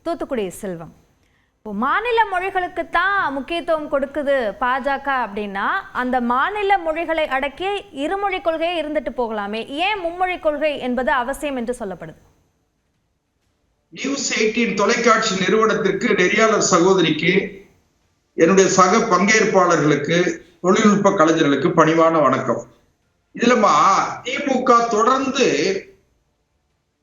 தூத்துக்குடி செல்வம். மாநில மொழிகளுக்கு தான் முக்கியத்துவம் கொடுக்குது பாஜக அப்படின்னா அந்த மாநில மொழிகளை அடக்கி இருமொழி கொள்கையே இருந்துட்டு போகலாமே, ஏன் மும்மொழி கொள்கை என்பது அவசியம் என்று சொல்லப்படுது? நியூஸ் 18 தொலைக்காட்சி நிறுவனத்திற்கு நெறியாளர் சகோதரிக்கு, என்னுடைய சக பங்கேற்பாளர்களுக்கு, தொழில்நுட்ப கலைஞர்களுக்கு பணிவான வணக்கம். இதுலமா திமுக தொடர்ந்து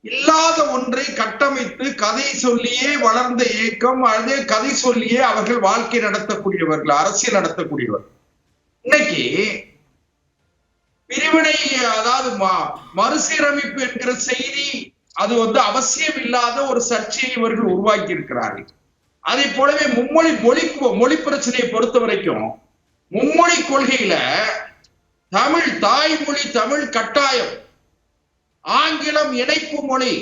இல்லாத ஒன்றை கட்டமைத்து கதை சொல்லியே வளர்ந்த இயக்கம், அதே கதை சொல்லியே அவர்கள் வாழ்க்கை நடத்தக்கூடியவர்கள், அரசியல் நடத்தக்கூடியவர்கள். இன்னைக்கு பிரிவினை, அதாவது மறுசீரமைப்பு என்கிற செய்தி, அது அவசியம் இல்லாத ஒரு சர்ச்சையை இவர்கள் உருவாக்கி இருக்கிறார்கள். அதே போலவே மொழி பிரச்சனையை பொறுத்த வரைக்கும் மும்மொழி கொள்கையில தமிழ் தாய்மொழி, தமிழ் கட்டாயம், ஆங்கிலம் இணைப்பு மொழி,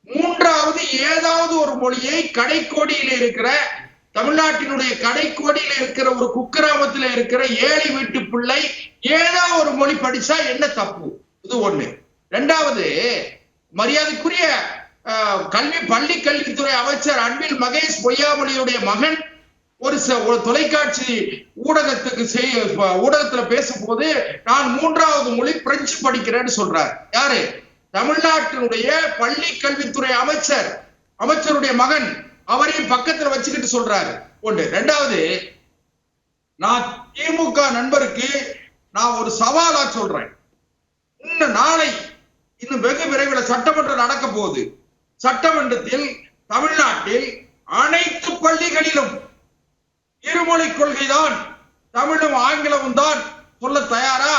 மூன்றாவது ஏதாவது ஒரு மொழியை கடைக்கோடியில் இருக்கிற, தமிழ்நாட்டினுடைய கடைக்கோடியில் இருக்கிற ஒரு குக்கிராமத்தில் இருக்கிற ஏழை வீட்டு பிள்ளை ஏதாவது ஒரு மொழி படிச்சா என்ன தப்பு? இது ஒண்ணு. இரண்டாவது, மரியாதைக்குரிய பள்ளி கல்வித்துறை அமைச்சர் அன்பில் மகேஷ் பொய்யாமொழியுடைய மகன் ஒரு தொலைக்காட்சி ஊடகத்துல பேசும்போது நான் மூன்றாவது மொழி பிரெஞ்சு படிக்கிறேன்னு சொல்றாரு. யாரு? தமிழ்நாட்டினுடைய பள்ளி கல்வித்துறை அமைச்சருடைய மகன். அவரையும் பக்கத்துல வச்சுக்கிட்டு சொல்றாரு. ஒன்று. இரண்டாவது, நான் திமுக நண்பருக்கு நான் ஒரு சவாலா சொல்றேன். இன்னும் வெகு விரைவில் சட்டமன்றம் நடக்க போகுது. சட்டமன்றத்தில் தமிழ்நாட்டில் அனைத்து பள்ளிகளிலும் இருமொழி கொள்கைதான், தமிழும் ஆங்கிலமும் தான் சொல்ல தயாரா?